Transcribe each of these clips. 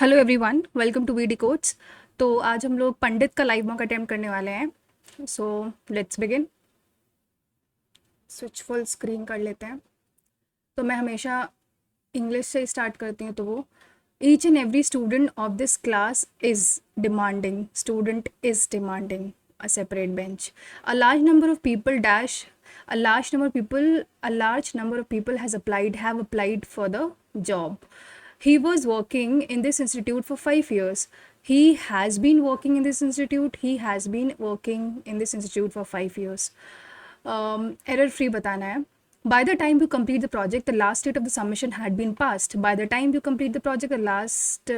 Hello everyone, welcome to VD codes. तो आज हम लोग पंडित का लाइव मॉक अटेम्प्ट करने वाले हैं। So let's begin. Switch full screen कर लेते हैं। तो मैं हमेशा इंग्लिश से स्टार्ट करती हूँ। तो वो each and every student of this class is demanding a separate bench. A large number of people dash a large number of people a large number of people have applied for the job. He was working in this institute for 5 years. He has been working in this institute. He has been working in this institute for 5 years. Error free बताना है. By the time you complete the project, the last date of the submission had been passed. By the time you complete the project, the last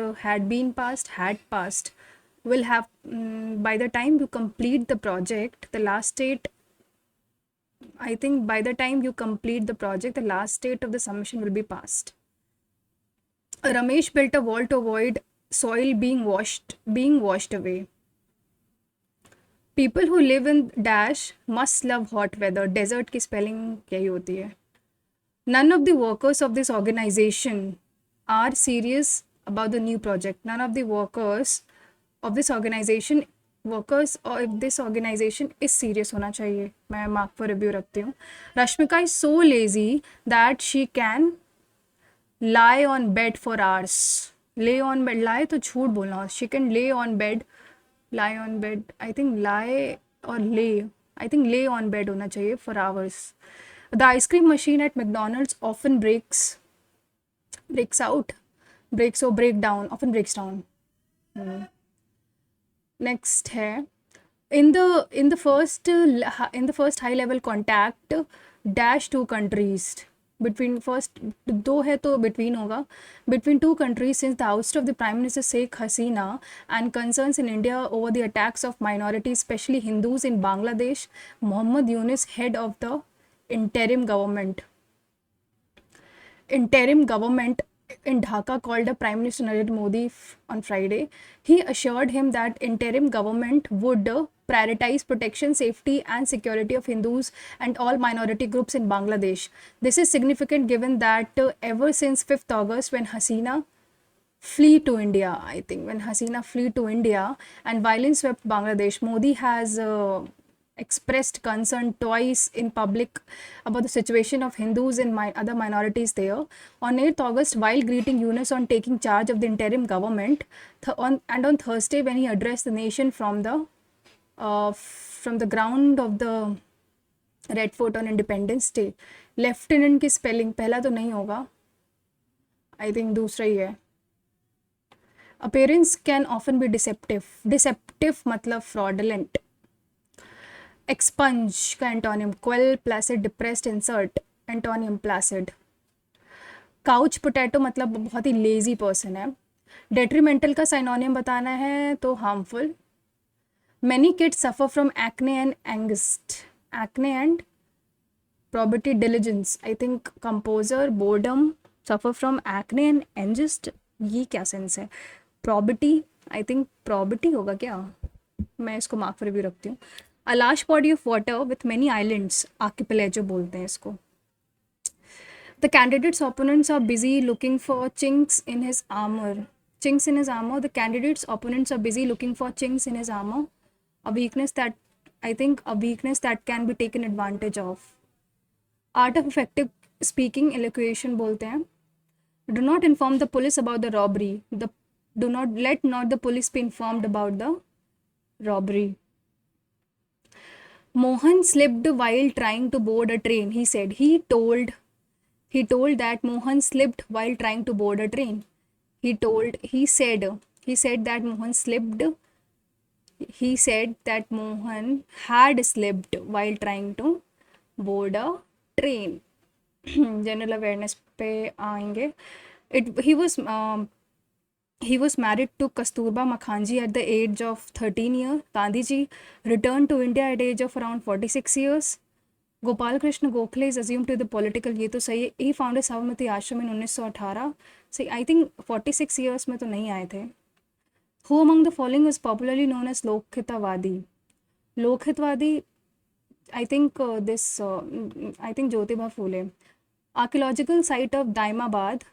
had passed. Will have by the time you complete the project, the last date. I think by the time you complete the project, the last date of the submission will be passed. Ramesh built a wall to avoid soil being washed away. People who live in dash must love hot weather. Desert की spelling यही होती है. None of the workers of this organization are serious about the new project. None of the workers of this organization is serious होना चाहिए. मैं mark for review रखती हूँ. Rashmika is so lazy that she can lie on bed for hours. Lay on bed, lie तो झूठ बोलना. She can lay on bed, lie on bed. I think lie or lay. I think lay on bed होना चाहिए for hours. The ice cream machine at McDonald's often breaks often breaks down. Next है in the first high level contact dash two countries. Between first दो है तो between होगा. Between two countries since the oust of the Prime Minister Sheikh Hasina and concerns in India over the attacks of minorities, especially Hindus in Bangladesh, Muhammad Yunus, head of the interim government in Dhaka, called up Prime Minister Narendra Modi on Friday. He assured him that interim government would prioritize protection, safety and security of Hindus and all minority groups in Bangladesh. This is significant given that ever since 5th August, when Hasina flee to India, I think when Hasina flee to India and violence swept Bangladesh, Modi has expressed concern twice in public about the situation of Hindus and other minorities there. On 8th August, while greeting Yunus on taking charge of the interim government, and on Thursday when he addressed the nation from the ground of the Red Fort on Independence Day. Lieutenant की spelling पहला तो नहीं होगा, I think दूसरा ही है. Appearance can often be deceptive. Deceptive मतलब fraudulent. Expunge का antonym quell, placid, depressed, insert antonym placid. Couch potato मतलब बहुत ही लेजी पर्सन है. डेट्रीमेंटल का साइनोनियम बताना है तो harmful. Many kids suffer from acne and angst. Acne and probity diligence. I think composer boredom suffer from acne and angst. ये क्या sense है? Probity, I think probity होगा क्या? मैं इसको मार्क फॉर रिव्यू रखती हूँ. A large body of water with many islands, archipelago बोलते हैं इसको. The candidate's opponents are busy looking for chinks in his armor. Chinks in his armor. The candidate's opponents are busy looking for chinks in his armor. A weakness that can be taken advantage of. Art of effective speaking, elocution बोलते हैं. Do not inform the police about the robbery. Let not the police be informed about the robbery. Mohan slipped while trying to board a train. He told that Mohan slipped while trying to board a train. He said that Mohan slipped. He said that Mohan had slipped while trying to board a train. General awareness पे आएंगे. He was married to Kasturba Makhanji at the age of 13 years. Gandhiji returned to India at the age of around 46 years. Gopal Krishna Gokhale is assumed to be the political. ये तो सही है. He founded Sabarmati Ashram in 1918. See, I think 46 years में तो नहीं आए थे. Who among the following was popularly known as Lokhitavadi? Lokhitavadi, I think Jyotiba Phule. Archaeological site of Daimabad,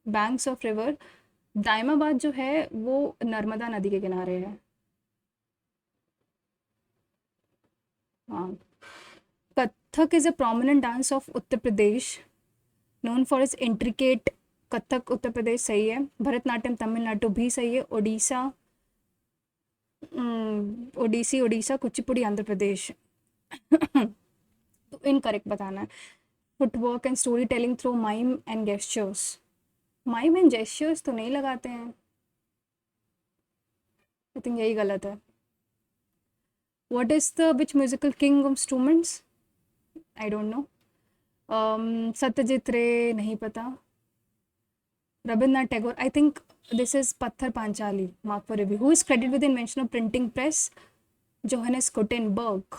banks of river Daimabad जो है वो नर्मदा नदी के किनारे है। हाँ। Kathak is a prominent dance of Uttar Pradesh known for its intricate. Kathak Uttar Pradesh सही है। भरतनाट्यम तमिलनाडु भी सही है। ओडिशा ओडिसी ओडिशा कुचिपुड़ी आंध्र प्रदेश। तो इनकरेक्ट बताना है। Footwork and story telling through mime and gestures. Mime and gestures तो नहीं लगाते हैं, आई थिंक यही गलत है। What is the which musical king of instruments? I don't know. Satyajit Ray नहीं पता। Rabindranath Tagore I think. This is Pather Panchali mark for review. Who is credit with invention of printing press? Johannes Gutenberg.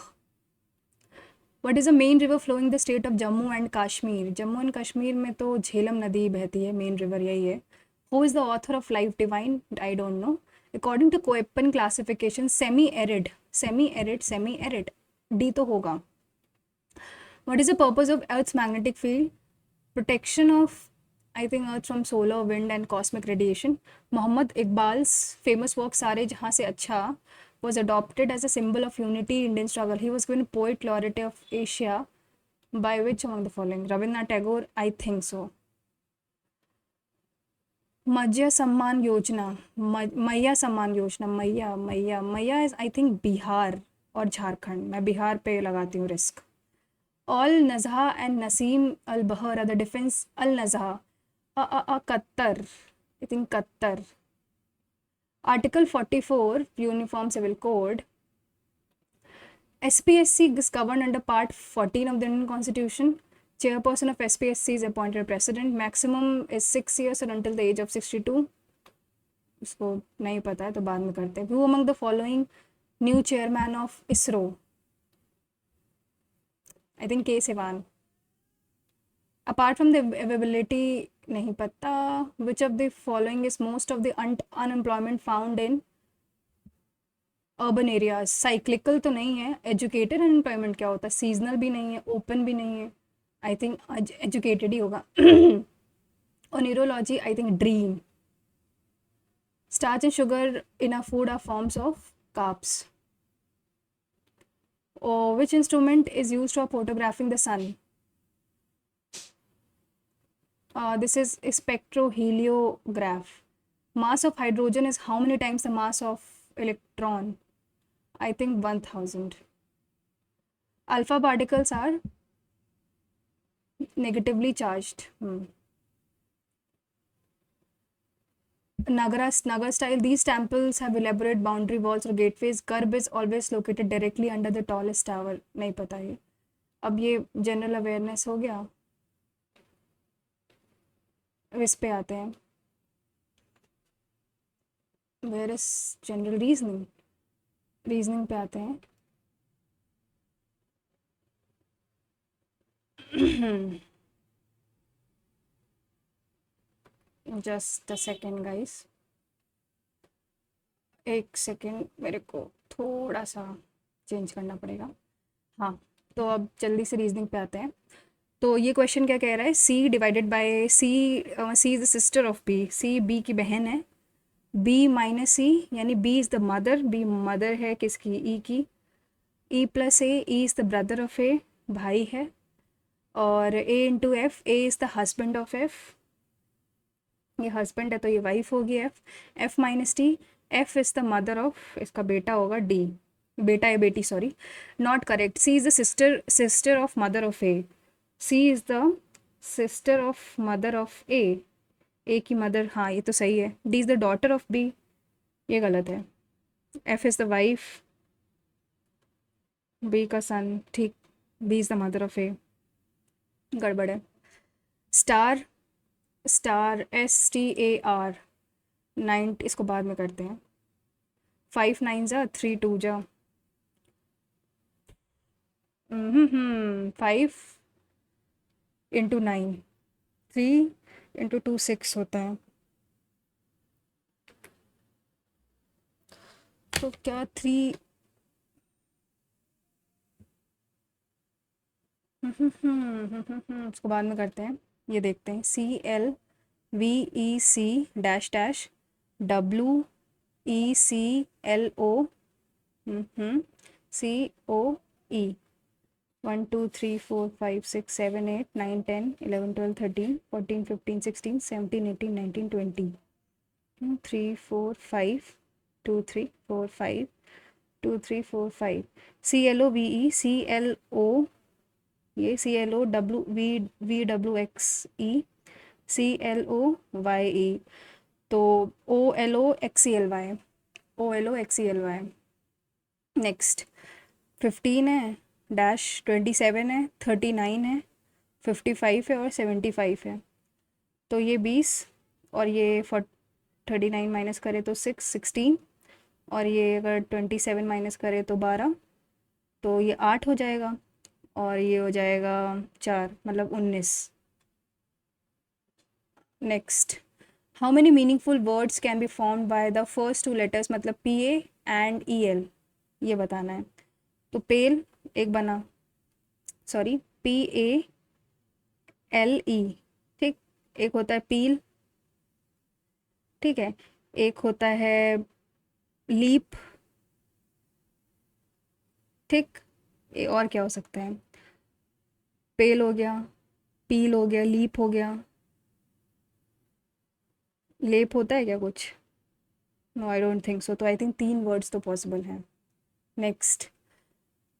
What is a main river flowing the state of Jammu and Kashmir? Jammu and Kashmir में तो झेलम नदी बहती है, main river यही है। Who is the author of life divine? I don't know. According to Koeppen classification semi arid, semi arid, semi arid, D तो होगा। What is the purpose of earth's magnetic field? Protection of I think earth from solar wind and cosmic radiation. Mohammad Iqbal's famous work सारे जहाँ से अच्छा was adopted as a symbol of unity in Indian struggle. He was given Poet Laureate of Asia by which among the following? Rabindranath Tagore, I think so. मैया सम्मान योजना, मैया सम्मान योजना, मैया मैया मैया is I think Bihar और झारखंड। मैं बिहार पे लगाती हूँ risk. Al Najah and Naseem Al Bahr are the defence. Al Najah Qatar, I think Qatar. Article 44 Uniform Civil Code. SPSC is governed under Part 14 of the Indian Constitution. Chairperson of SPSC is appointed President. Maximum is 6 years or until the age of 62. इसको नहीं पता है तो बाद में करते हैं। Who among the following new chairman of ISRO? I think K. Sivan. Apart from the availability, नहीं पता। Which of the following is most of the unemployment found in urban areas? Cyclical तो नहीं है। एजुकेटेड अनएम्प्लॉयमेंट क्या होता है? Seasonal भी नहीं है, ओपन भी नहीं है। आई थिंक एजुकेटेड ही होगा। और neurology I think dream. Starch and sugar in a food are forms of carbs. और which instrument is use for photographing the sun? This is spectroheliograph. Mass of hydrogen is how many times the mass of electron? I think 1000. Alpha particles are negatively charged. Nagar style, these temples have elaborate boundary walls or gateways. Garb is always located directly under the tallest tower. नहीं पता ये। अब ये general awareness हो गया। इस पे आते हैं। Where is general reasoning? Reasoning पे आते हैं। जस्ट अ सेकेंड गाइस, एक सेकेंड, मेरे को थोड़ा सा चेंज करना पड़ेगा। हाँ, तो अब जल्दी से रीजनिंग पे आते हैं। तो ये क्वेश्चन क्या कह रहा है? C divided by C, C is the sister of B. C B की बहन है। बी माइनस सी यानी B is the mother. B mother है किसकी? ई की। E plus A, E is the brother of A, भाई है। और A into F, A is the husband of F. ये हस्बैंड है तो ये वाइफ होगी F. F minus T, F is the mother of, इसका बेटा होगा डी। बेटा या बेटी, sorry, not correct. C is the sister of mother of A. C is the sister of mother of A. A की mother, हाँ ये तो सही है। D is the daughter of B, ये गलत है। F is the wife, B का सन, ठीक। B is the mother of A, गड़बड़ है। Star, star S T A R, 9, इसको बाद में करते हैं। 5 9 जा 3 2 जा, 5 इंटू 9, 3 इंटू 2 6 होता है। तो क्या 3 इसको बाद में करते हैं। ये देखते हैं। C L VEC-WECLO one two three four five six seven eight nine 10 11 12 13 14 15 16 17 18 19 20 3 4 5 2 3 4 5 2 3 4 5 CLOVE CLO ये CLOWVWXE CLOYE तो OLOXELY नेक्स्ट 15 है, डैश 27 है, 39 है, 55 है और 75 है। तो ये 20 और ये 39 माइनस करे तो 16 और ये अगर 27 माइनस करे तो 12, तो ये 8 हो जाएगा और ये हो जाएगा 4, मतलब 19। Next, how many meaningful words can be formed by the first two letters, मतलब PA एंड EL, ये बताना है। तो पेल एक बना, सॉरी PALE, ठीक। एक होता है पील, ठीक है। एक होता है लीप, ठीक। और क्या हो सकता है? पेल हो गया, पील हो गया, लीप हो गया। लेप होता है क्या कुछ? No, I don't think so. तो आई थिंक 3 वर्ड्स तो पॉसिबल हैं। नेक्स्ट,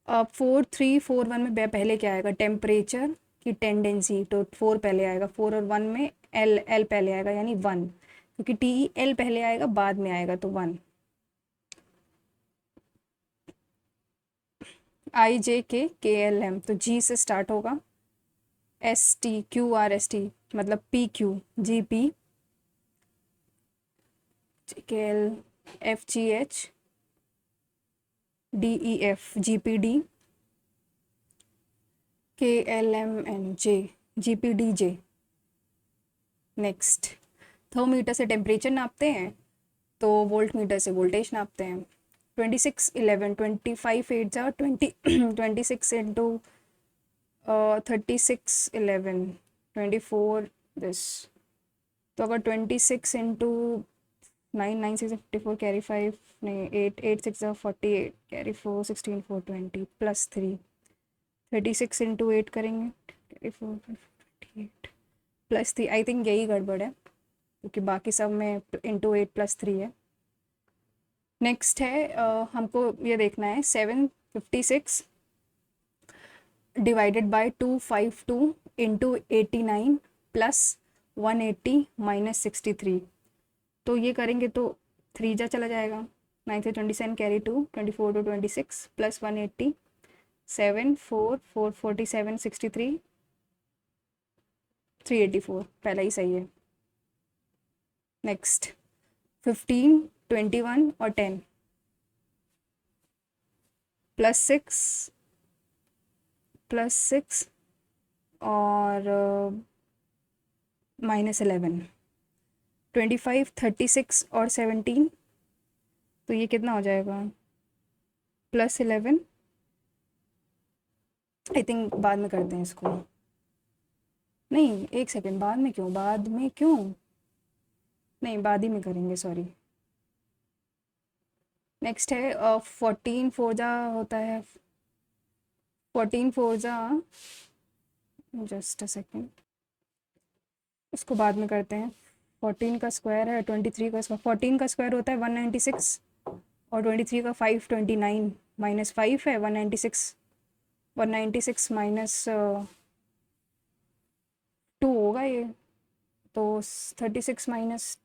अब 4 3 4 1 में पहले क्या आएगा? टेम्परेचर की टेंडेंसी, तो 4 पहले आएगा। 4 और 1 में एल पहले आएगा, यानी 1, क्योंकि TEL पहले आएगा, बाद में आएगा, तो 1। IJKKLM, तो G से स्टार्ट होगा। STQRST मतलब PQ, GP, KL, FGH, DEF, GPD, KLMNJ, GPDJ। Next, thermometer से टेम्परेचर नापते हैं, तो वोल्ट मीटर से वोल्टेज नापते हैं। 26 11 25 8 जा 20 26 इंटू 36 11 24 दिस, तो अगर 26 इंटू 9 9 6 54 कैरी 5, नहीं 8 8 6 48 कैरी 4 16 4 20 प्लस 3, 36 इंटू 8 करेंगे, कैरी 4 28 प्लस 3। आई थिंक यही गड़बड़ है, क्योंकि बाकी सब में इंटू 8 प्लस 3 है। नेक्स्ट है, हमको ये देखना है 756 divided by 252 into 89 plus 180 minus 63। तो ये करेंगे तो 3 जा चला जाएगा, 9 से 27 कैरी 2 24 टू 26 प्लस 180 7 4 4 47 63 384, पहला ही सही है। नेक्स्ट, 15 21 और 10 प्लस सिक्स और माइनस 11, 25 36 और 17, तो ये कितना हो जाएगा? प्लस 11। आई थिंक बाद में करते हैं इसको, नहीं एक सेकेंड, बाद में क्यों, नहीं बाद ही में करेंगे, सॉरी। नेक्स्ट है 14 4 जा होता है, 14 4 जा, जस्ट अ सेकेंड, इसको बाद में करते हैं। 14 का स्क्वायर है 23 का स्क्वायर, 14 का स्क्वायर होता है 196 और 23 का 529 माइनस 5 है 196, 196 माइनस 2 होगा ये, तो 36 माइनस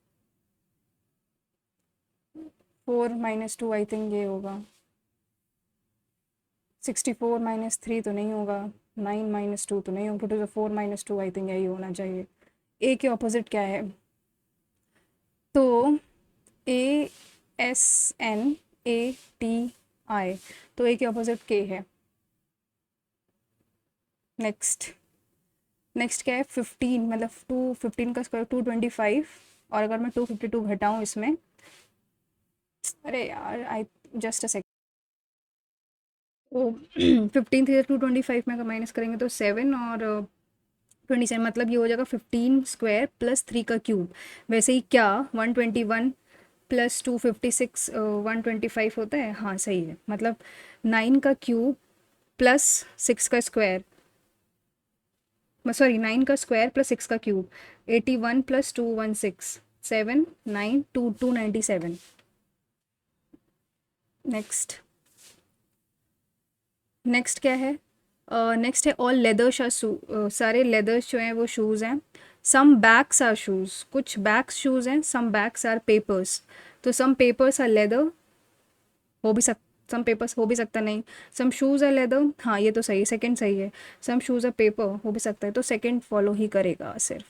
4 माइनस 2, आई थिंक ये होगा 64 माइनस 3 तो नहीं होगा, 9 माइनस 2 तो नहीं होगा, तो 4 माइनस 2, आई थिंक यही होना चाहिए। ए के ऑपोजिट क्या है? तो ASNATI, तो ए के ऑपोजिट के है। नेक्स्ट क्या है? 15, मतलब 15 का स्क्वायर 225, और अगर मैं 252 घटाऊँ इसमें, अरे यार आई जस्ट अ सेकेंड, तो 15 से 225 में अगर माइनस करेंगे तो 7 और 27 मतलब ये हो जाएगा 15 स्क्वायर प्लस 3 का क्यूब। वैसे ही क्या 121 प्लस 256 125 होता है? हाँ सही है, मतलब 9 का क्यूब प्लस 6 का स्क्वायर, सॉरी 9 का स्क्वायर प्लस 6 का क्यूब, 81 प्लस 216 792 297। नेक्स्ट, नेक्स्ट क्या है? नेक्स्ट है ऑल लेदर्स आर सारे लेदर्स जो हैं वो शूज़ हैं। सम बैग्स आर शूज़, कुछ बैग्स शूज़ हैं, सम बैग्स आर पेपर्स। तो सम पेपर्स आर लेदर हो भी सक सम पेपर्स हो भी सकता नहीं। सम शूज़ आर लेदर, हाँ ये तो सही है, सेकंड सही है। सम शूज़ आर पेपर हो भी सकता है, तो सेकंड फॉलो ही करेगा सिर्फ।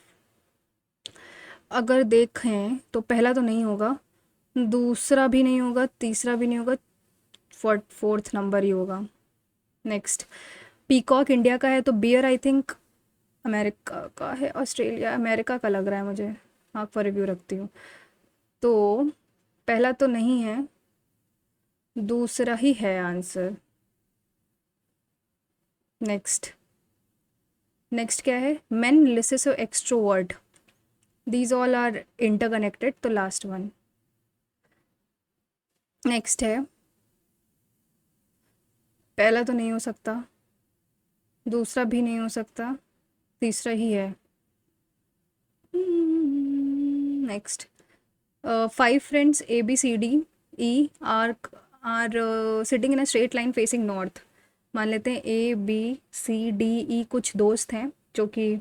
अगर देखें तो पहला तो नहीं होगा, दूसरा भी नहीं होगा, तीसरा भी नहीं होगा, फोर्थ नंबर ही होगा। नेक्स्ट, पीकॉक इंडिया का है तो बियर आई थिंक अमेरिका का है, ऑस्ट्रेलिया अमेरिका का लग रहा है मुझे। आँख पर रिव्यू रखती हूँ। तो पहला तो नहीं है, दूसरा ही है आंसर। नेक्स्ट, नेक्स्ट क्या है? मेन लिसिस extrovert, these all are interconnected, तो लास्ट वन। नेक्स्ट है, पहला तो नहीं हो सकता, दूसरा भी नहीं हो सकता, तीसरा ही है। Next, five friends A B C D E are sitting in a straight line facing north. मान लेते हैं ए बी सी डी ई कुछ दोस्त हैं जो कि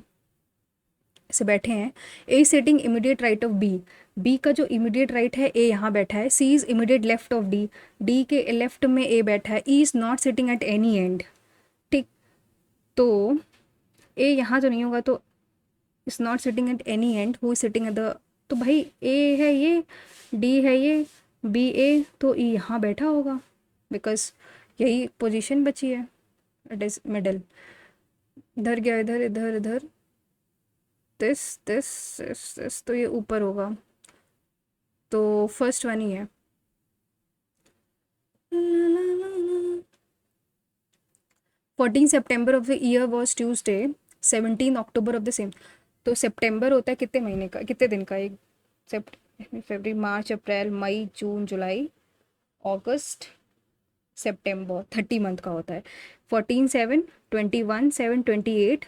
ऐसे बैठे हैं। A sitting immediate right of B, B का जो इमीडिएट राइट है ए यहाँ बैठा है। C is immediate left of D, D के लेफ्ट में ए बैठा है। E is not sitting at any end, ठीक। तो ए यहाँ तो नहीं होगा, तो is not sitting at any end, who is sitting at the, तो भाई ए है ये, डी है ये, बी ए, तो ई यहाँ बैठा होगा बिकॉज यही पोजीशन बची है, इट इज़ मिडल। इधर गया, इधर इधर इधर, दिस तो ये ऊपर होगा, तो फर्स्ट वन ही है। 14 September of the year was Tuesday, 17 October of the same. तो सितंबर होता है कितने महीने का, कितने दिन का? एक फरवरी मार्च अप्रैल मई जून जुलाई अगस्त सितंबर, 30 मंथ का होता है। 14 7 21 7 28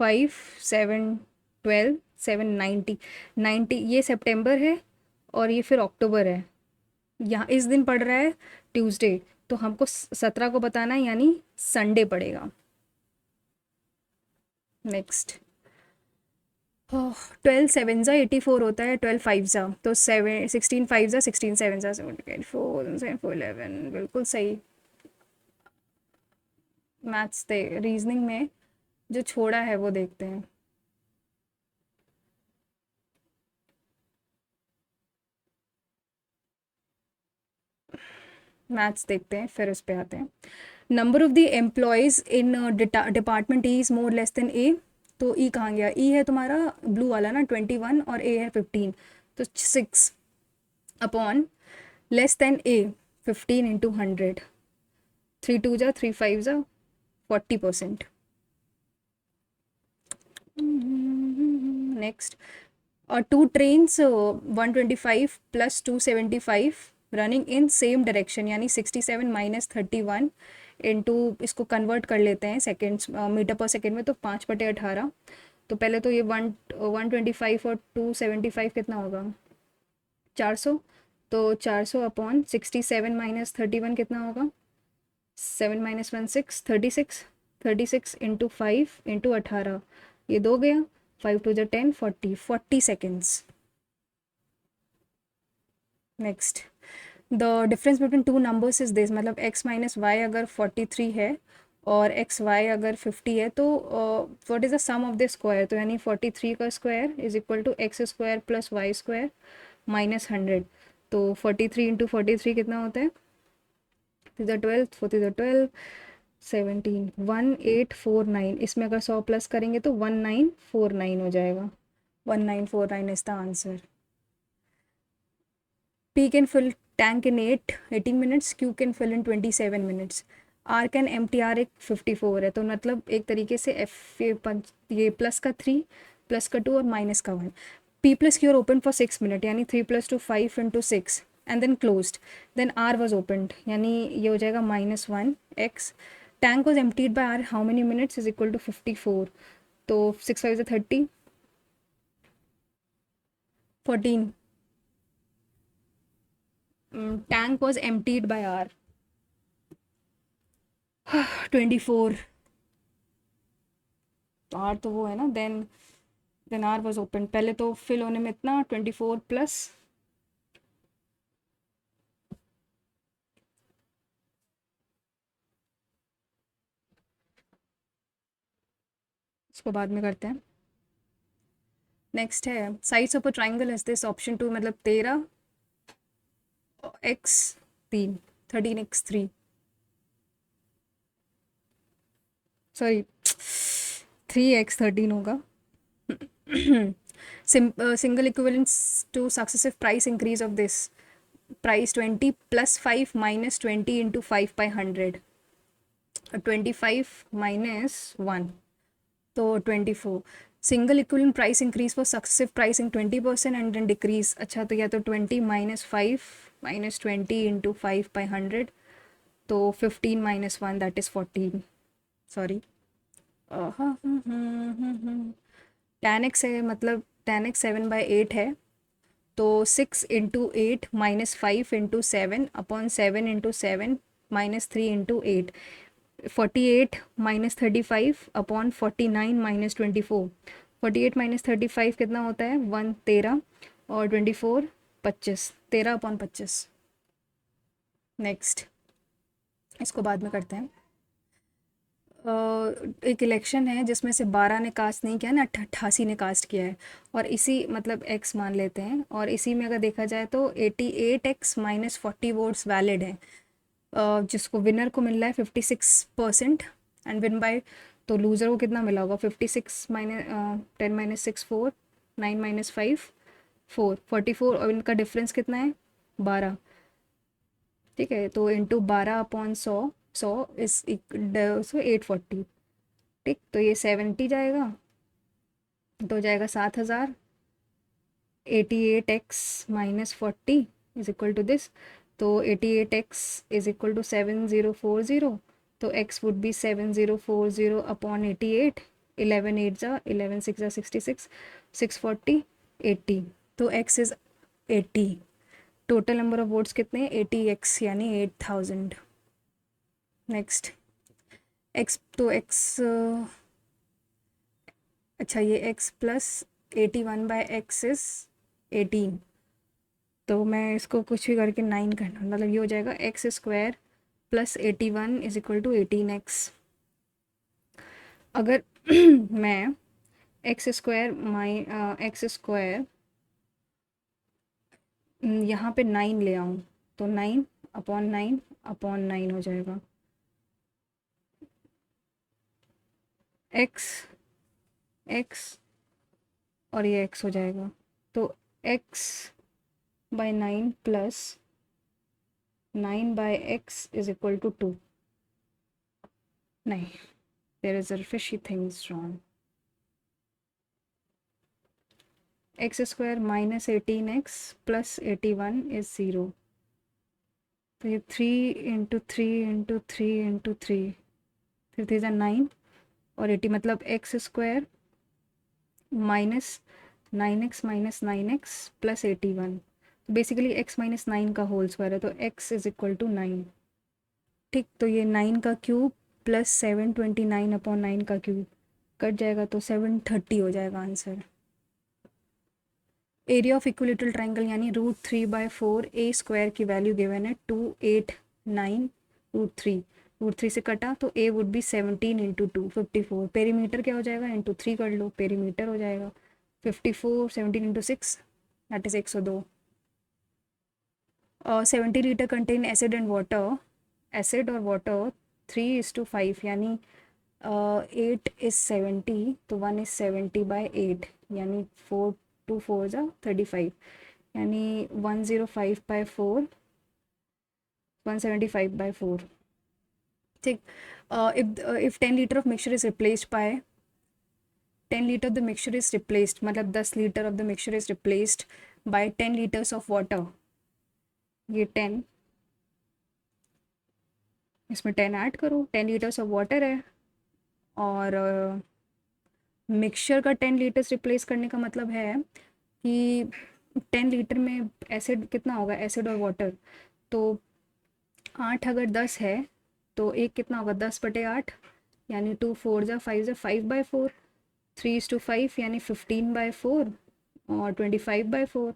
5 7 12 7 90 90, ये सितंबर है और ये फिर अक्टूबर है। यहाँ इस दिन पड़ रहा है ट्यूसडे, तो हमको 17 को बताना है, यानी संडे पड़ेगा। नेक्स्ट, 12 सेवन ज़ा 84 होता है, 12 फाइव ज़ा तो 16 फाइव ज़ा 16 सेवन ज़ा 4 11, बिल्कुल सही। मैथ्स दे रीजनिंग में जो छोड़ा है वो देखते हैं। मैथ्स देखते हैं फिर उस पे आते हैं। Number of the employees in department E is more less than A, तो ई कहाँ गया? ई है तुम्हारा ब्लू वाला ना, 21, और ए है 15, तो 6 अपॉन लेस देन ए 15 इंटू 100, 3 2 जा 3 5 जा 40%। नेक्स्ट, और two trains 125 plus 275 running in same direction, यानी 67 माइनस 31 इंटू, इसको कन्वर्ट कर लेते हैं सेकेंड्स मीटर पर सेकेंड में, तो 5/18। तो पहले तो ये 125 और 275 कितना होगा? 400। तो 400 अपॉन 67 माइनस 31 कितना होगा? 7 माइनस 1 6, 36, 36 इंटू 5 इंटू 18, ये दो गया, 5 2 जा 10, 40 seconds. Next, the difference between two numbers is this, मतलब x माइनस वाई अगर 43 है और एक्स वाई अगर 50 है, तो what is the sum of the square? तो यानी 43 का square is equal to X square plus Y square minus 100। तो 43 इंटू 43 कितना होता है? 12 40 12 17 1849, इसमें अगर 100 प्लस करेंगे तो 1949 हो जाएगा। 1949 is the answer. P can fill tank in 18 minutes, Q can fill in 27 minutes. R can empty R एक 54 है, तो मतलब एक तरीके से F ये प्लस का 3 प्लस का 2 और माइनस का 1. P plus Q are open for 6 minutes, यानी 3 plus 2 5 into 6 and then closed. Then R was opened, यानी ये हो जाएगा -1 x. Tank was emptied by R how many minutes is equal to 54. तो 6 5 is 30, 14. Tank was emptied by R 24. R तो वो है ना. Then R was opened. पहले तो फिल होने में इतना 24 प्लस इसको बाद में करते हैं. नेक्स्ट है sides of a triangle is this. Option 2 मतलब 13 x 3 13x 3 सॉरी 3x 13 होगा. Single equivalence to successive price increase of this. Price 20 plus 5 minus 20 into 5 by 100. 25 minus 1. तो 24. Single equivalent price increase for successive pricing 20% and then decrease. अच्छा तो या तो 20 minus 5 minus 20 into 5 by 100. तो 15 minus 1 that is 14. Sorry. tan x है मतलब tan x 7/8 है, तो 6 into 8 minus 5 into 7 upon 7 into 7 minus 3 into 8. 48 minus 35 upon 49 minus 24. 48 minus 35 कितना होता है 1 13 और 24 25. 13 अपॉन 25. नेक्स्ट इसको बाद में करते हैं. एक इलेक्शन है जिसमें से 12 ने कास्ट नहीं किया ना, 88 ने कास्ट किया है, और इसी मतलब x मान लेते हैं, और इसी में अगर देखा जाए तो 88x माइनस 40 वोट्स वैलिड है, जिसको विनर को मिल रहा है 56% एंड विन बाय. तो लूज़र को कितना मिला होगा 56 माइनस 10 माइनस 6 4 9 माइनस 5 4 44, और इनका डिफरेंस कितना है 12. ठीक है, तो इंटू 12 अपॉन 100 इस सो 840. ठीक, तो ये 70 जाएगा, तो जाएगा 7000. 88x minus 40 is equal to this. तो 88x इज इक्वल टू 7040. तो x वुड बी 7040 अपॉन 88. 11 8 जा 11 6 जा 66 640 80. तो x is 80. Total number of votes कितने 80x यानी 8000. नेक्स्ट x, तो x अच्छा ये x plus 81 by x is 18. तो मैं इसको कुछ भी करके 9 करना, मतलब ये हो जाएगा x square plus 81 is equal to 18x. अगर मैं एक्स स्क्वायर यहाँ पे 9 ले आऊँ तो 9 अपॉन 9 अपॉन 9 हो जाएगा. x और ये x हो जाएगा. तो x by 9 plus 9 by x is equal to 2. नहीं, there is a fishy things wrong. X square minus 18x plus 81 is 0. तो ये 3 इंटू 3 इंटू 3 इंटू 3 फिर 3 9 और 80, मतलब x square minus 9x minus 9x plus 81. Basically x minus 9 का whole square है, तो x is equal to 9. ठीक, तो ये 9 का क्यूब प्लस 729 अपॉन 9 का क्यूब कट जाएगा, तो 730 हो जाएगा answer. Area of equilateral triangle यानी √3/4 a स्क्वायर की वैल्यू गिवन है 289 √3. √3 से कटा तो a would be 17 into 2 54. Perimeter क्या हो जाएगा इंटू 3 कर लो, पेरीमीटर हो जाएगा 54. 17 into 6 that is 102. 70 litre contain acid and water. Acid और वाटर 3:5 यानी 8 इज 70, तो 1 इज 70/8 यानी 4 2 4 जा 35. यानी 105/4, 175/4। ठीक। if 10 litre of mixture is replaced by 10 litre of the mixture is replaced, मतलब 10 litre of the mixture is replaced by 10 litres of water. ये 10, इसमें 10 ऐड करो, 10 लीटर्स ऑफ वाटर है, और मिक्सचर का 10 लीटर्स रिप्लेस करने का मतलब है कि 10 लीटर में एसिड कितना होगा, एसिड और वाटर, तो 8 अगर 10 है तो एक कितना होगा, 10/8, यानी 2 4 जा 5 जा 5/4, 3:5 यानी 15/4, और 25/4।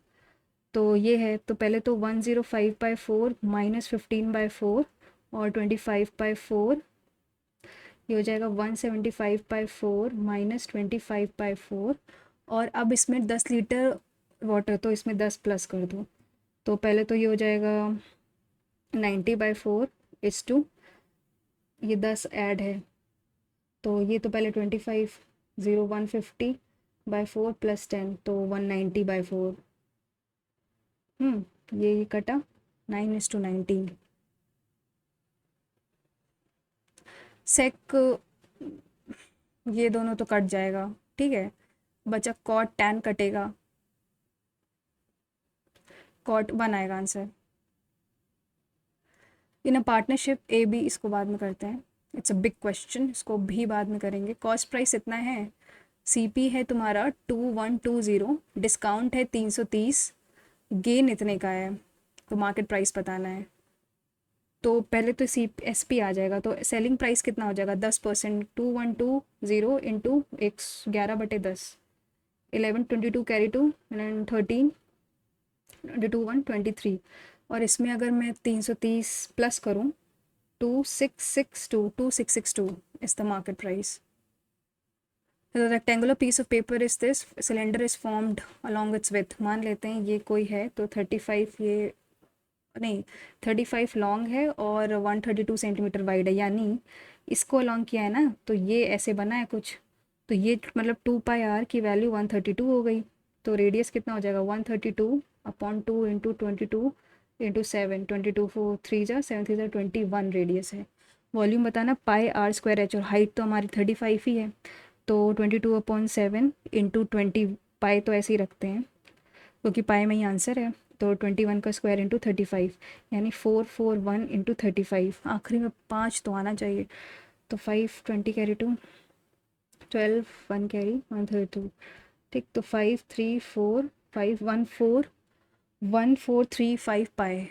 तो ये है, तो पहले तो 105/4 माइनस 15/4 और 25/4, ये हो जाएगा 175/4 माइनस 25/4। और अब इसमें 10 लीटर वाटर, तो इसमें 10 प्लस कर दो, तो पहले तो ये हो जाएगा 90/4 इस टू, ये 10 ऐड है, तो ये तो पहले 25, 0 150/4 प्लस 10, तो 190/4। ये कटा 9:19। सेक, ये दोनों तो कट जाएगा, ठीक है, बचा कॉट टैन कटेगा, कॉट 1 आएगा answer. In a partnership A B, इसको बाद में करते हैं, इट्स अ बिग क्वेश्चन, इसको भी बाद में करेंगे। कॉस्ट प्राइस इतना है, सीपी है तुम्हारा 2120, डिस्काउंट है 330, गेन इतने का है, तो मार्केट प्राइस बताना है। तो पहले तो सी एस पी आ जाएगा, तो सेलिंग प्राइस कितना हो जाएगा, 10%, 2120 इंटू 11/10, 1122 कैरी टू, एंड 13 22 123, और इसमें अगर मैं 330 प्लस करूँ, 2662 is the market price. The rectangular piece of paper is this, cylinder is formed along its width, मान लेते हैं ये कोई है, तो 35, ये नहीं 35 लॉन्ग है और 132 सेंटीमीटर वाइड है, यानी इसको अलॉन्ग किया है ना, तो ये ऐसे बना है कुछ, तो ये मतलब 2πr की वैल्यू 132 हो गई, तो रेडियस कितना हो जाएगा, 132/2 इंटू 22 इंटू 7, 22 4 3 जा 7 3 जा 21 रेडियस है। वॉल्यूम बताना πr²h, और हाइट तो हमारी 35 ही है, तो 22/7 इंटू 20, पाई तो ऐसे ही रखते हैं क्योंकि पाई में ही आंसर है, तो 21 का स्क्वायर इंटू 35, यानी 441 इंटू 35, आखिरी में 5 तो आना चाहिए, तो 5 20 कैरी 2 12 1 कैरी 132, ठीक, तो 5 3 4 5 1 4 1 4 3 5 पाए।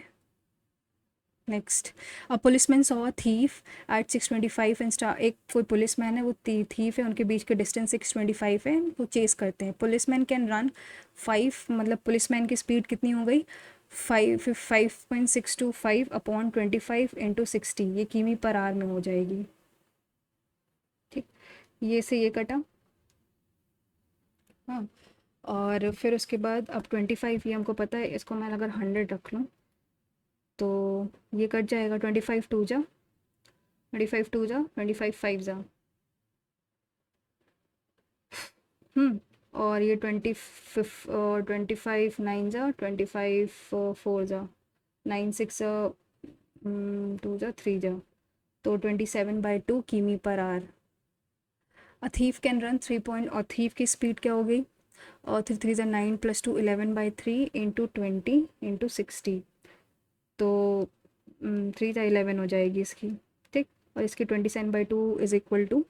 Next, a policeman saw a thief at 625 and star, एक कोई पुलिसमैन है, वो थीफ है, उनके बीच के डिस्टेंस 625 है, वो चेस करते हैं। पुलिसमैन कैन रन 5, मतलब पुलिसमैन की स्पीड कितनी हो गई, 5.625/25 इंटू 60, ये किमी पर आवर में हो जाएगी, ठीक, ये से ये कटा, हाँ, और फिर उसके बाद अब 25, ये हमको पता है, इसको मैं अगर 100 रख लूँ तो ये कट जाएगा, 25 2 जा 25 2 जा 25 5 जा, और ये 25 9 जा 25 4 जा 9 6 2 जा 3 जा, तो 27/2 किमी per hour. A thief can run 3 point, और थीफ की स्पीड क्या हो गई, और 3 3 जा 9 + 2 11/3 इंटू 20 इंटू 60, तो 3 जा 11 हो जाएगी इसकी, ठीक, और इसकी 27/2 इज इक्वल टू,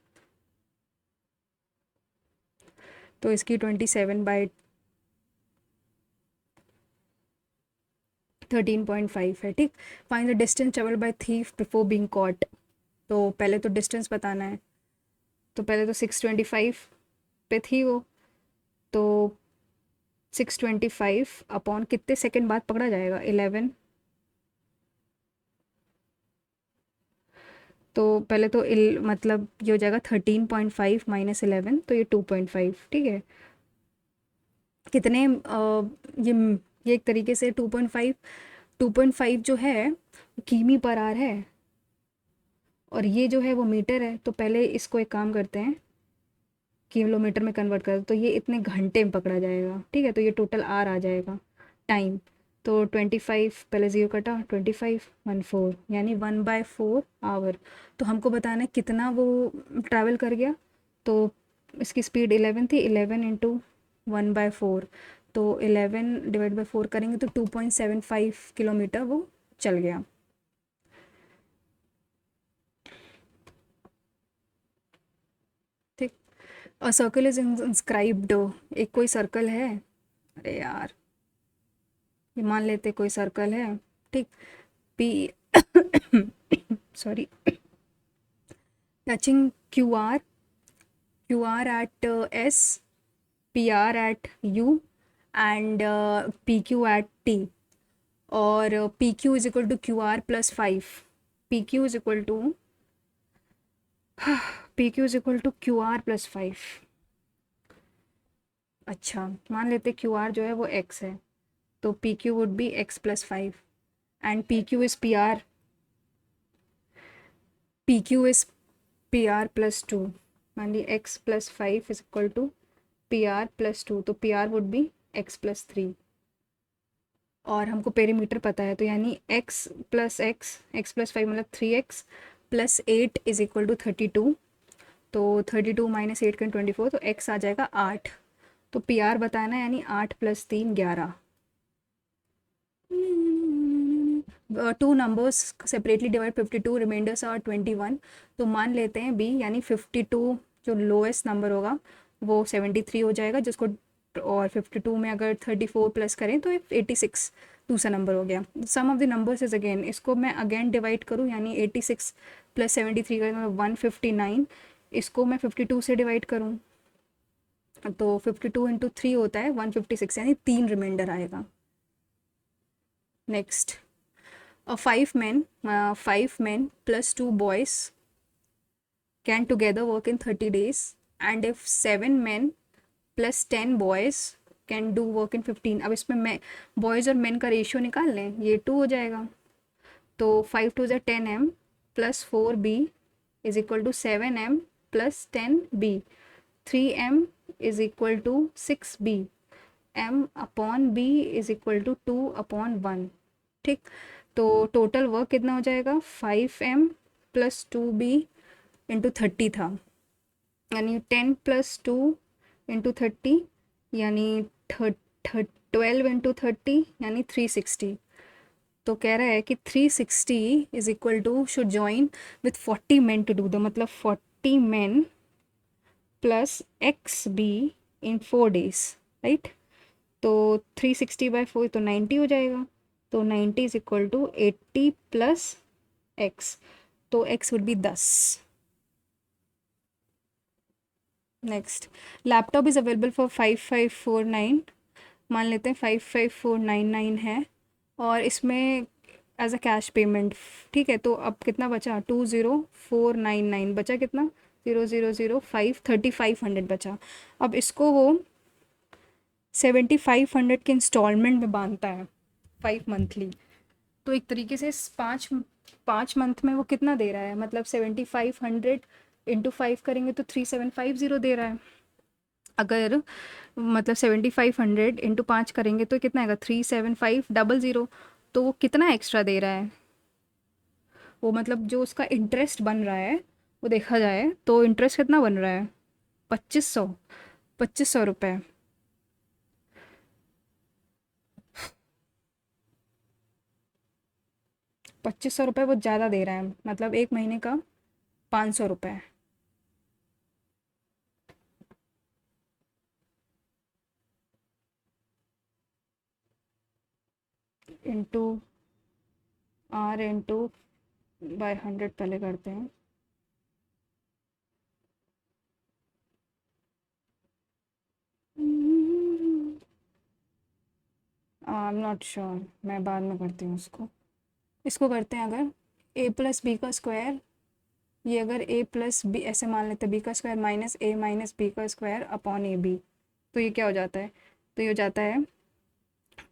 तो इसकी 27/13.5 है, ठीक। Find the distance travel by thief before being caught, तो पहले तो डिस्टेंस बताना है, तो पहले तो 625 पे थी वो, तो 625 अपॉन कितने सेकंड बाद पकड़ा जाएगा, 11, तो पहले तो मतलब ये हो जाएगा 13.5 माइनस 11, तो ये 2.5, ठीक है, कितने ये एक तरीके से 2.5 जो है किमी पर आवर है, और ये जो है वो मीटर है, तो पहले इसको एक काम करते हैं, किलोमीटर में कन्वर्ट कर, तो ये इतने घंटे में पकड़ा जाएगा, ठीक है, तो ये टोटल आर आ जाएगा, टाइम, तो 25 पहले 0 कटा, 25 14 यानी 1/4 आवर। तो हमको बताना है कितना वो ट्रैवल कर गया। तो इसकी स्पीड 11 थी, 11 इंटू 1/4, तो 11 डिवाइड बाई 4 करेंगे तो 2.75 किलोमीटर वो चल गया। ठीक। अ सर्कल इज इंस्क्राइब्ड, एक कोई सर्कल है, अरे यार ये मान लेते कोई सर्कल है, ठीक। P sorry, touching Q R at S, P R at U and P Q at T, और P Q is equal to Q R plus 5। P Q is equal to P Q is equal to Q R plus 5। अच्छा, मान लेते Q R जो है वो X है, तो P Q would be X plus 5 and P Q is P Q is P R plus 2। मान ली X plus 5 is equal to P R plus 2, तो P R would be X plus 3, और हमको perimeter पता है, तो यानी x plus 5 मतलब 3x plus 8 is equal to 32। तो 32 माइनस 8 का 24, तो x आ जाएगा 8। तो पी आर बताना है, यानी 8 प्लस 3 11। Two numbers separately divide 52, reminders are 21। तो मान लेते हैं बी, यानी 52 जो लोएस्ट नंबर होगा वो 73 हो जाएगा, जिसको और 52 में अगर 34 प्लस करें तो 86 दूसरा नंबर हो गया। Sum of the numbers is again, इसको मैं अगेन डिवाइड करूँ, यानी 86 प्लस 73 करें मतलब 159। इसको मैं 52 से डिवाइड करूँ तो 52 इंटू 3 होता है 156, यानी 3 रिमाइंडर आएगा। Next, 5 men plus 2 boys can together work in 30 days, and if 7 men plus 10 boys can do work in 15। अब इसमें मैं बॉयज़ और मेन का रेशियो निकाल लें, ये 2 हो जाएगा, तो 5 2 ज़ा 10m plus 4b is equal to 7m plus 10b, 3m is equal to 6b, m upon b is equal to 2/1। ठीक, तो टोटल वर्क कितना हो जाएगा, 5m प्लस 2b इंटू 30 था, यानी 10 प्लस 2 इंटू 30, यानी 12 इंटू 30 यानी 360। तो कह रहा है कि 360 is equal to should join with 40 men to do the, मतलब 40 men plus X be in 4 days, right. तो 360/4 तो 90 हो जाएगा, तो 90 is equal to 80 plus X, तो X would be 10। Next, laptop is available for 5549, मान लेते हैं 55499 है, और इसमें एज अ कैश पेमेंट, ठीक है। तो अब कितना बचा, 20499 बचा, कितना 0005 3500 बचा। अब इसको वो 7500 के इंस्टॉलमेंट में बांधता है 5 मंथली, तो एक तरीके से 5 मंथ में वो कितना दे रहा है, मतलब 7500 इंटू 5 करेंगे तो 3750 दे रहा है। अगर मतलब 7500 इंटू 5 करेंगे तो कितना आएगा, 37500। तो वो कितना एक्स्ट्रा दे रहा है, वो मतलब जो उसका इंटरेस्ट बन रहा है वो देखा जाए तो इंटरेस्ट कितना बन रहा है, 2500 रुपये। 2500 रुपये वो ज़्यादा दे रहा है, मतलब एक महीने का 500 रुपये। इंटू आर इंटू बाय 100 पहले करते हैं। आई एम नॉट श्योर, मैं बाद में करती हूँ उसको। इसको करते हैं, अगर a प्लस बी का स्क्वायर, ये अगर a प्लस बी ऐसे मान लेते हैं, b का square minus a minus B का स्क्वायर अपॉन ए बी, तो ये क्या हो जाता है, तो ये हो जाता है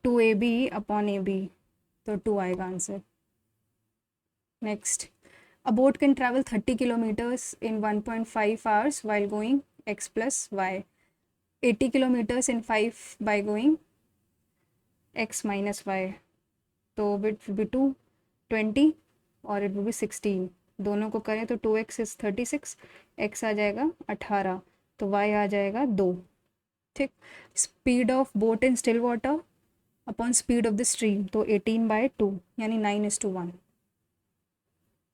2ab अपॉन ए बी, तो 2 आएगा answer. Next, a boat can travel 30 kilometres in 1.5 hours while going x plus y, 80 kilometers in 5 by going x minus Y, तो इट विल बी 2 20 और इट विल बी 16। दोनों को करें तो 2x is 36, x आ जाएगा 18, तो y आ जाएगा 2। ठीक। Speed of boat in still water upon speed of the stream, तो 18/2 यानी 9:1।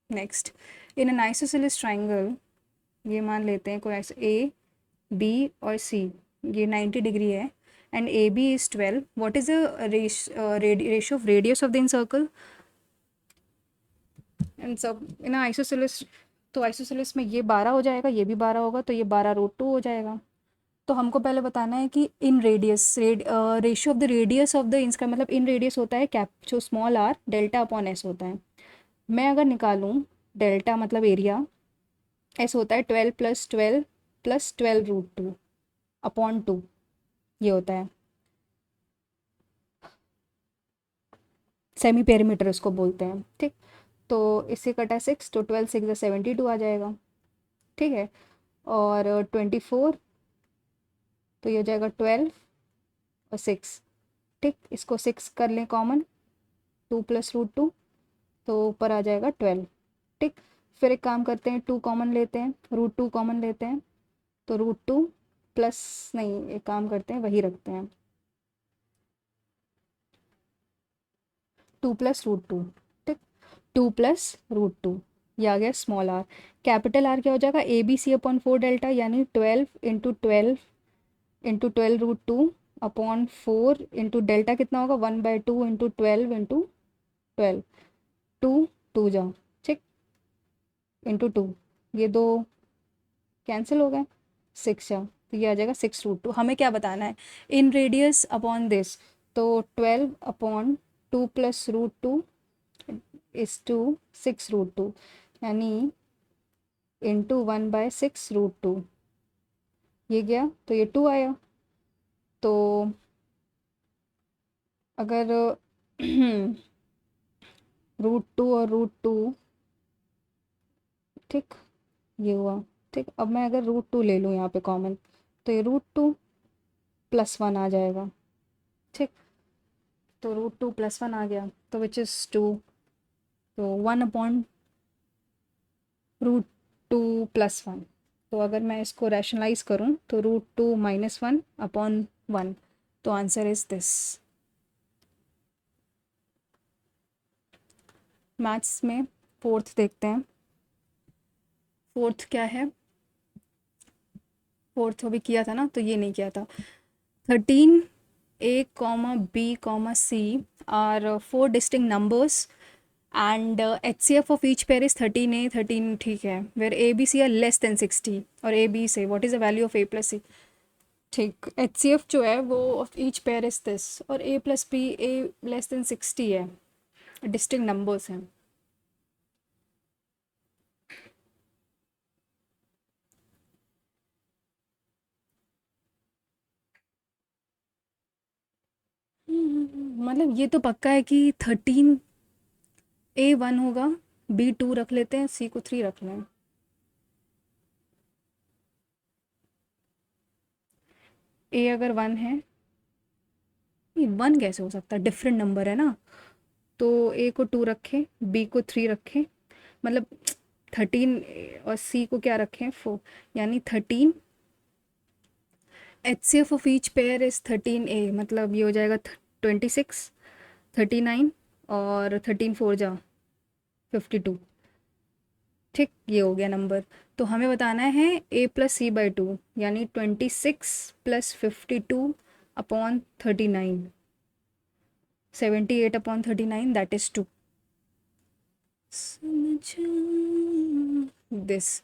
Next, in an isosceles triangle, ये मान लेते हैं कोई ऐसा ए बी और सी, ये 90 डिग्री है and A B is 12, what is the ratio of radius of the in circle and sub in isosceles. तो आइसोसेलेस में ये 12 हो जाएगा, ये भी 12 होगा, तो ये 12√2 हो जाएगा। तो हमको पहले बताना है कि इन radius ratio of the radius of the इंस का मतलब इन रेडियस होता है कैप जो small R delta upon S होता है। मैं अगर निकालूँ डेल्टा मतलब एरिया, एस होता है 12 + 12 + 12√2 अपॉन 2, ये होता है सेमी पेरीमीटर उसको बोलते हैं। ठीक। तो इससे कटा 6, तो 12×6 = 72 आ जाएगा। ठीक है। और 24, तो ये हो जाएगा 12 और 6। ठीक, इसको 6 कर लें कॉमन, 2 + √2, तो ऊपर आ जाएगा 12। ठीक। फिर एक काम करते हैं, 2 कॉमन लेते हैं, √2 कॉमन लेते हैं, तो √2 प्लस नहीं, एक काम करते हैं वही रखते हैं, 2 + √2। ठीक। 2 + √2, ये आ गया स्मॉल आर। कैपिटल आर क्या हो जाएगा, ABC/4 डेल्टा, यानी 12 × 12 × 12 √2 अपॉन 4 इंटू डेल्टा कितना होगा, 1/2 × 12 × 12, 2 2 जा, ठीक, इंटू 2, ये दो कैंसिल हो गए, 6 जा, तो ये आ जाएगा 6√2। हमें क्या बताना है, इन रेडियस अपॉन दिस, तो 12/2 + √2 इज टू 6√2, यानी इंटू 1/6√2, ये गया तो ये 2 आया। तो अगर √2 और √2, ठीक, ये हुआ। ठीक, अब मैं अगर √2 ले लूँ यहाँ पे कॉमन, तो ये √2 + 1 आ जाएगा। ठीक, तो √2 + 1 आ गया, तो विच इज़ 2, तो 1/√2 + 1। तो अगर मैं इसको रैशनलाइज करूँ तो √2 - 1 अपॉन 1, तो आंसर इज दिस। मैथ्स में फोर्थ देखते हैं, फोर्थ क्या है, फोर्थ अभी किया था ना, तो ये नहीं किया था। 13A, B, C are 4 distinct numbers and HCF of each pair is 13A 13, ठीक है, where A B C are less than 60 और A B से what is the value of A plus C। ठीक, HCF जो है वो of each pair is this और A plus B A less than 60 है, distinct numbers हैं। मतलब ये तो पक्का है कि 13A 1 होगा, B 2 रख लेते हैं, C को 3 रख लें। A अगर 1 है, ये 1 कैसे हो सकता है, डिफरेंट नंबर है ना, तो A को 2 रखें, B को 3 रखें, मतलब 13 और C को क्या रखें, 4, यानी 13। HCF of each pair is 13A, मतलब ये हो जाएगा 26, 39 और 13 4 जा 52। ठीक, ये हो गया नंबर। तो हमें बताना है A + C/2, यानी 26 + 52 upon 39, 78 upon 39, that is 2। This,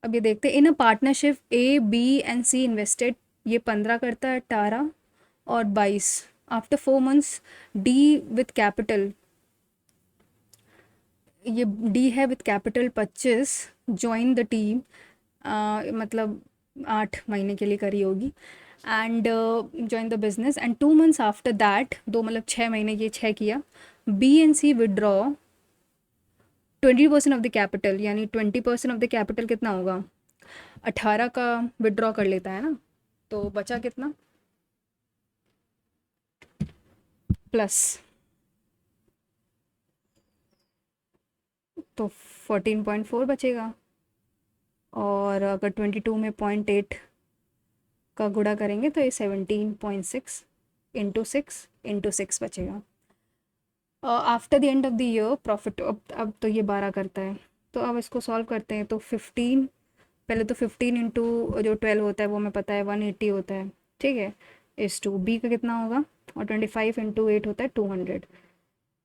अब ये देखते हैं, in a partnership A B and C invested, ये 15 करता है 18 और 22। After 4 months D with capital, ये D है with capital 25, join the team, मतलब 8 महीने के लिए करी होगी, and join the business, and 2 months after that, 2 मतलब 6 महीने, ये 6 किया, B and C withdraw 20% of the capital, यानी 20% ऑफ द कैपिटल कितना होगा, 18 का विदड्रॉ कर लेता है ना, तो बचा कितना, प्लस, तो 14.4 बचेगा। और अगर 22 में 0.8 का गुणा करेंगे तो ये 17.6 इंटू सिक्स बचेगा। After the end of the year profit, अब तो ये 12 करता है, तो अब इसको सॉल्व करते हैं। तो 15, पहले तो 15 इंटू जो 12 होता है वो हमें पता है 180 होता है, ठीक है। इस टू बी का कितना होगा, और 25 इंटू 8 होता है 200,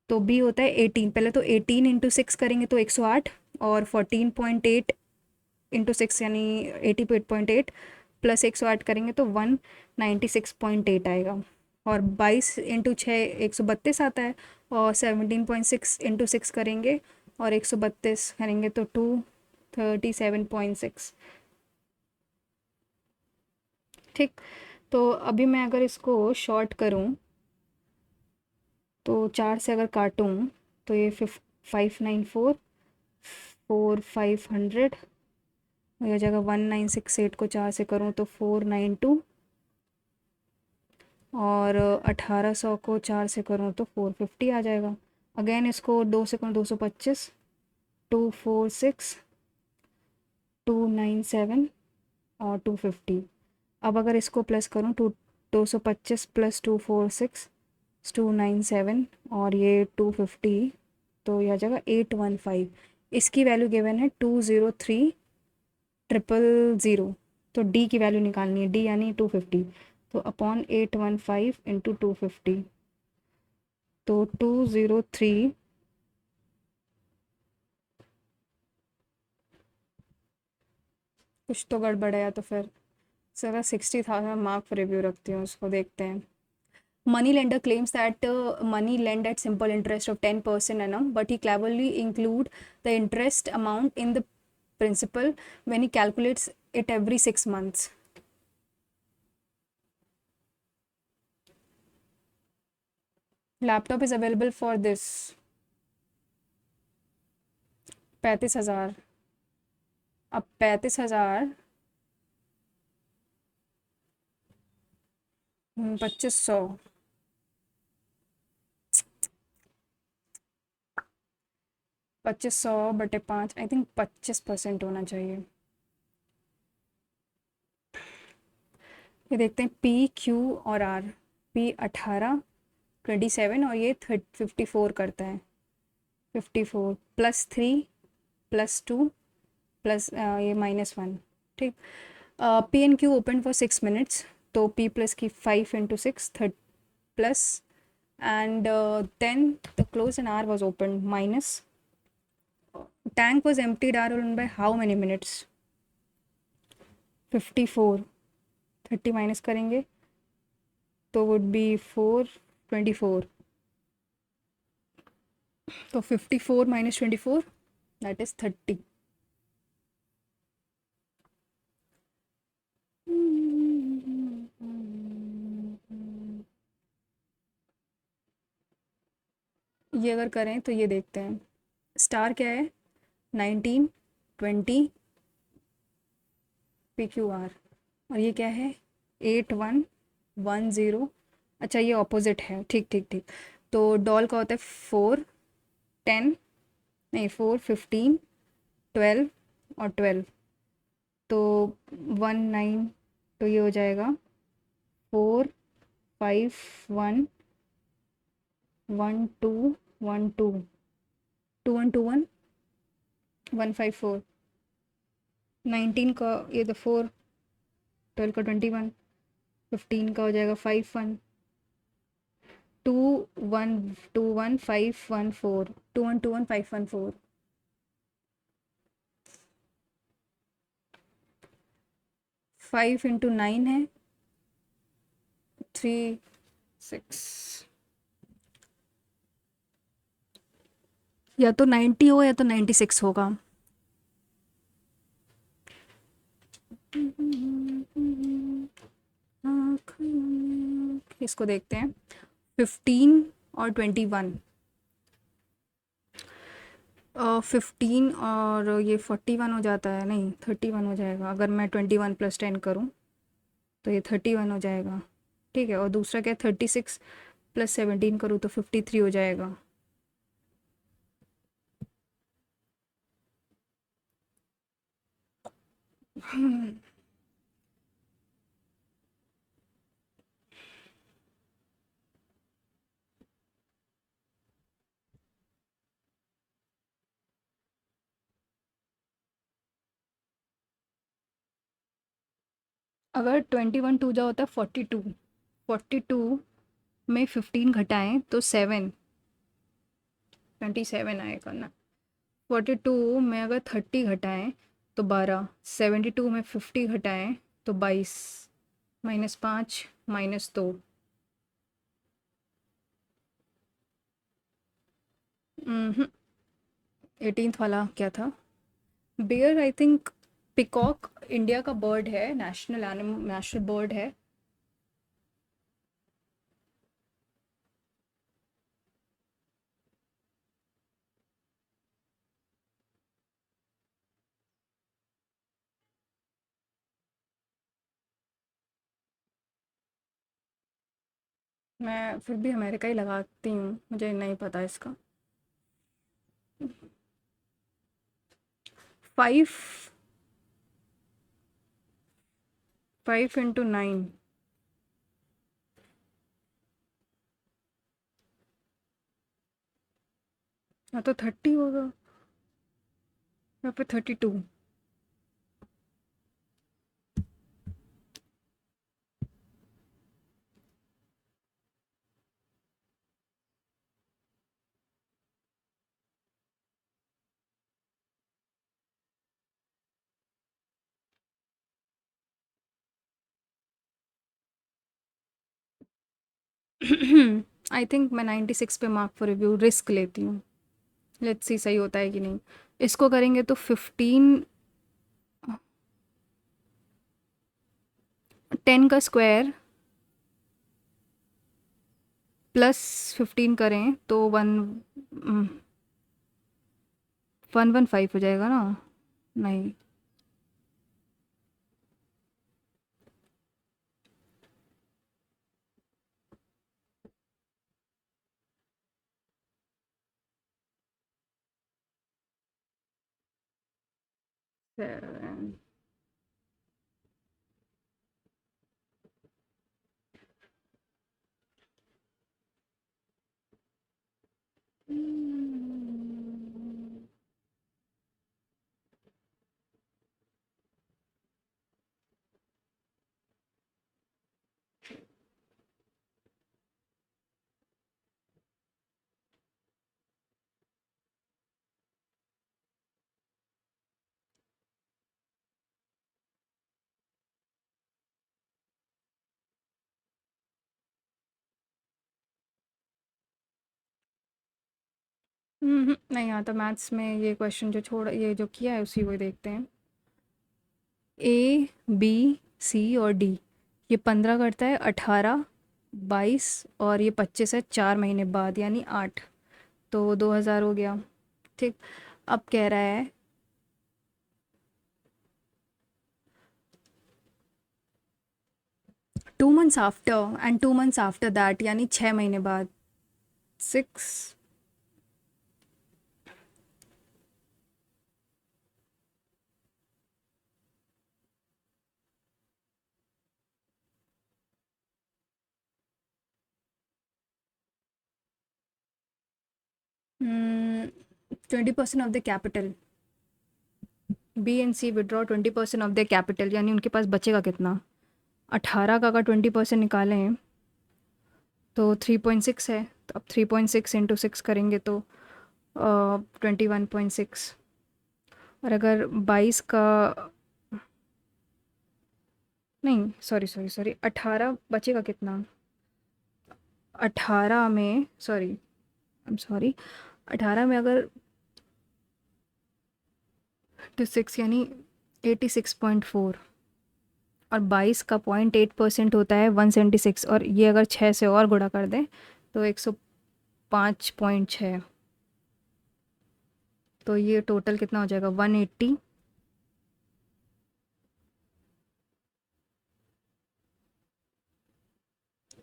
तो बी होता है 18। पहले तो 18 इंटू 6 करेंगे तो 108, और 14.8 इंटू 6 यानी 88.8 प्लस 108 करेंगे तो 196.8 आएगा। और 22 इंटू 6 132 आता है, और 17.6 इंटू 6 करेंगे और 132 करेंगे तो 237.6, ठीक। तो अभी मैं अगर इसको शॉर्ट करूं, तो 4 से अगर काटूं तो ये 594, 500 हो जाएगा। 1968 को 4 से करूं तो 492, और 1800 को 4 से करूं तो 450 आ जाएगा। अगेन इसको 2 से करूँ 225, 246, 297 और 250। अब अगर इसको प्लस करूँ, 225 प्लस 246 297 और ये 250, तो यह आ जाएगा 815। इसकी वैल्यू गिवन है 203,000। तो डी की वैल्यू निकालनी है, डी यानी 250, तो अपॉन 815 इंटू 250, तो 203, कुछ तो गड़बड़ है, या तो फिर सर 60,000 मार्क फॉर रिव्यू रखती हूँ, उसको देखते हैं। Money lender claims that money lend at simple interest of 10% annum, but he cleverly include the interest amount in the principal when he calculates it every 6 months. Laptop is available for this 35,000। अब 35,000 2500, 2500 बटे 5, I think 25% होना चाहिए। ये देखते हैं P Q और are. P 18, 27 और ये 54 करता है। 54 प्लस 3 प्लस 2 प्लस ये -1, ठीक। P N Q open for 6 minutes, तो पी प्लस की 5 into 6 plus, and then the close and R was opened minus, tank was emptied R on by how many minutes, 54, 30 minus करेंगे तो would be 424, तो 54 minus 24 that is 30। ये अगर करें तो ये देखते हैं, स्टार क्या है 19, 20 पी क्यू आर, और ये क्या है 8110। अच्छा ये ऑपोजिट है, ठीक ठीक ठीक। तो डॉल का होता है 4, 10, नहीं 4, 15, 12 और 12, तो 19, तो ये हो जाएगा 4, 5, 1, 1, 2, 1, 2, 2, 1, 2, 1, 154, 19 का ये तो 4, 12 का 21, 15 का हो जाएगा 5, 1, 2, 1, 2, 1, 5, 1, 4, 2, 1, 2, 1, 5, 1, 4, 5 इंटू 9 है 3, 6, या तो 90 हो या तो 96 होगा। इसको देखते हैं 15 और 21, 15 और ये 41 हो जाता है, नहीं 31 हो जाएगा। अगर मैं 21 + 10 करूँ तो ये 31 हो जाएगा, ठीक है। और दूसरा क्या है 36 प्लस 17 करूँ तो 53 हो जाएगा। अगर 21 टू जा होता है 42, 42 में 15 घटाएं तो 7, 27 आएगा ना। 42 में अगर 30 घटाएं तो 12, 72 में 50 घटाएं तो 22, -5 -2। 18th वाला क्या था? Bear I think, peacock India का बर्ड है, नेशनल एनिमल, नेशनल बर्ड है। मैं फिर भी अमेरिका ही लगाती हूँ, मुझे नहीं पता इसका। 5, 5 इंटू 9, या तो 30 होगा या फिर 32। आई थिंक मैं 96 पे मार्क फॉर रिव्यू रिस्क लेती हूँ। लेट्स सी सही होता है कि नहीं। इसको करेंगे तो 15, 10 का स्क्वायर प्लस 15 करें तो 115 हो जाएगा ना? नहीं, सेवन। नहीं आता मैथ्स में ये क्वेश्चन, जो छोड़ ये जो किया है उसी को देखते हैं। ए बी सी और डी, ये 15 करता है, 18, 22 और ये 25 है 4 महीने बाद, यानी 8, तो 2000 हो गया। ठीक। अब कह रहा है 2 months after and 2 months after that, यानी 6 महीने बाद। 6, 20% of the capital. B and C withdraw 20% of the capital, यानी उनके पास बचेगा कितना? 18 का अगर 20% निकालें तो 3.6 है, तो अब 3.6 इंटू 6 करेंगे तो 21.6। और अगर 22 का, नहीं सॉरी सॉरी सॉरी, 18 बचेगा कितना? 18 में, सॉरी आई एम सॉरी, 18 में अगर टू 6 यानी 86.4, और 22 का 0.8% होता है 176, और ये अगर 6 से और गुणा कर दें तो 105.6, तो ये टोटल कितना हो जाएगा? 180,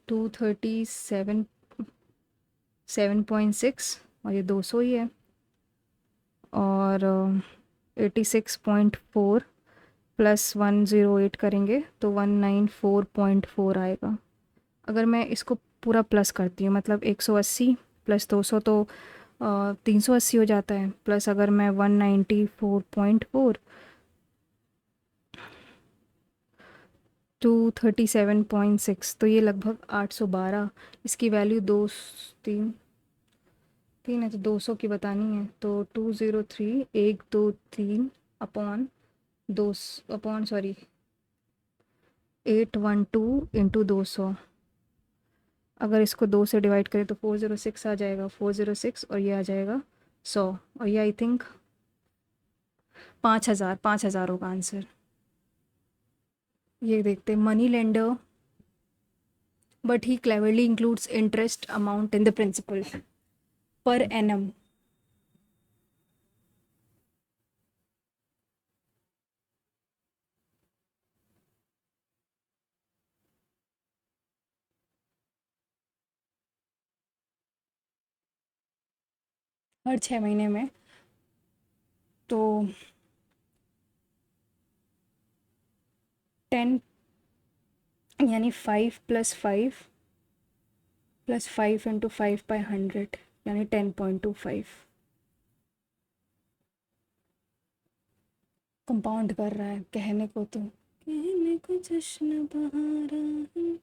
237, 7.6 और ये 200 ही है, और 86.4 प्लस 108 करेंगे तो 194.4 आएगा। अगर मैं इसको पूरा प्लस करती हूँ, मतलब 180 प्लस 200 तो 380 हो जाता है, प्लस अगर मैं 194.4 237.6 तो ये लगभग 812। इसकी वैल्यू दो तीन तीन है तो 200 की बतानी है, तो 203 123 अपॉन दो अपॉन सॉरी 812 इंटू 200। अगर इसको 2 से डिवाइड करें तो 406 आ जाएगा, 406 और ये आ जाएगा 100, और ये आई थिंक 5,000 होगा आंसर। ये देखते, money lender but he cleverly includes interest amount in the principal per annum. हर 6 महीने में, तो 10 यानी 5 + 5 इंटू 5/100 यानी 10.25। कंपाउंड कर रहा है, कहने को जश्न बहारा है।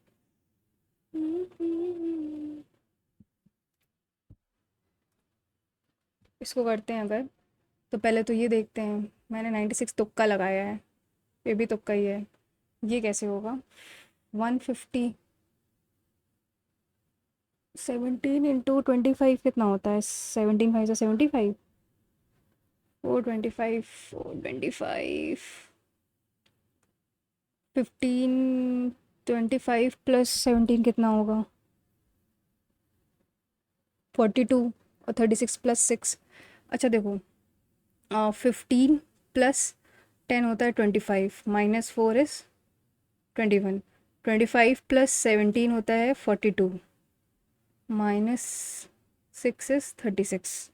इसको करते हैं अगर, तो पहले तो ये देखते हैं, मैंने 96 तुक्का लगाया है, ये भी तुक्का ही है, ये कैसे होगा। 150 17 इंटू 25 कितना होता है, 17 5 75, 425 425 15 25 प्लस 17 कितना होगा, 42, और 36 प्लस 6। अच्छा देखो, 15 प्लस 10 होता है 25, -4 इज़ 21, 25 प्लस 17 होता है 42, -6 इज़ 36।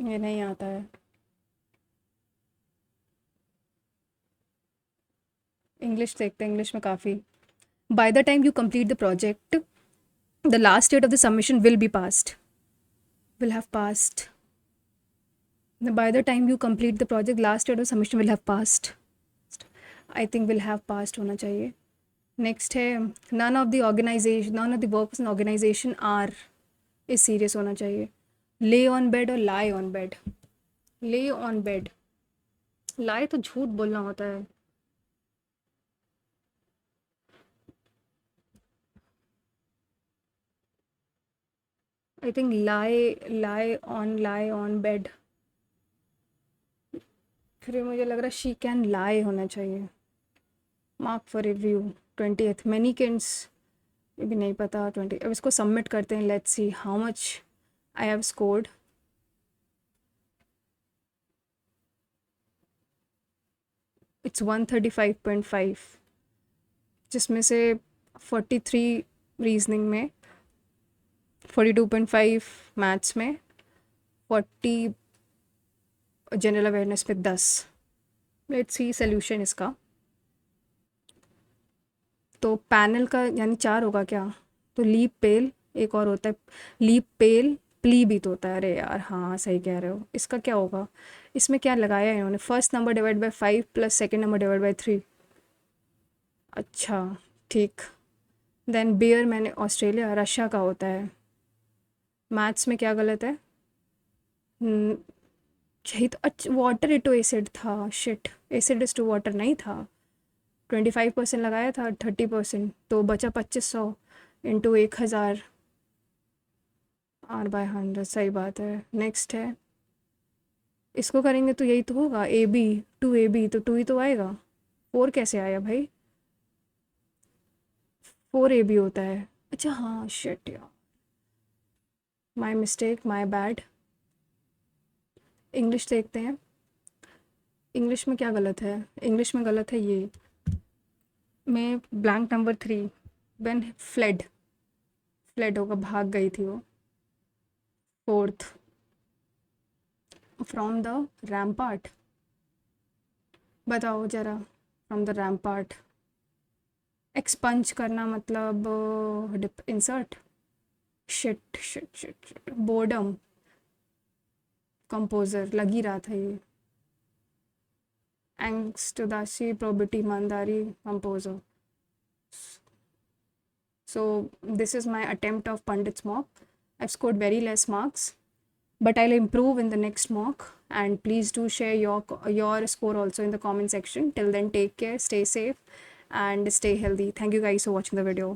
ये नहीं आता है, इंग्लिश देखते हैं, इंग्लिश में काफ़ी। By the time you complete the project the last date of the submission will be passed, will have passed. By the time you complete the project, last date of submission will have passed. I think will have passed होना चाहिए। Next है, none of the workers in organization are is serious होना चाहिए। lay on bed और lie on bed। lay on bed, lie तो झूठ बोलना होता है। I think lie on bed, फिर मुझे लग रहा है she can lie होना चाहिए। Mark for review 20th many kids, ये भी नहीं पता 20। अब इसको सबमिट करते हैं, let's see how much I have scored. It's 135.5, जिसमें से 43 रीजनिंग में, 42.5 मैथ्स में, 40 जनरल अवेयरनेस में 10। लेट्स सी सोल्यूशन इसका। तो पैनल का यानी 4 होगा क्या, तो लीप पेल एक और होता है, लीप पेल प्लीबित होता है। अरे यार हाँ सही कह रहे हो, इसका क्या होगा। इसमें क्या लगाया है इन्होंने, first number divide by 5 plus second number divide by 3। अच्छा ठीक। देन बियर मैंने ऑस्ट्रेलिया रशिया का होता है। मैथ्स में क्या गलत है, हम्म, यही तो। अच्छा वाटर इटो एसिड था, shit, acid is to water नहीं था। 25% लगाया था, 30%, तो बचा 2500 इंटू 1000 R/100, सही बात है। नेक्स्ट है, इसको करेंगे तो यही तो होगा, AB 2AB तो 2 ही तो आएगा। 4 कैसे आया भाई, 4AB होता है। अच्छा हाँ शिट यार, my mistake, my bad. English देखते हैं, इंग्लिश में क्या गलत है? इंग्लिश में गलत है ये, में blank number 3, when fled, fled होगा, भाग गई थी वो। फोर्थ, फ्रॉम द रैम्पार्ट, बताओ जरा, फ्रॉम द रैम्पार्ट। एक्सपंज करना मतलब insert, shit shit shit, boredom, composer, लग ही रहा था ये। एंग्स्ट, उदासी, प्रोबिटी, ईमानदारी, composer. So this is my attempt of Pandit's mock. I've scored very less marks, but I'll improve in the next mock. And please do share your score also in the comment section. Till then, take care, stay safe, and stay healthy. Thank you guys for watching the video.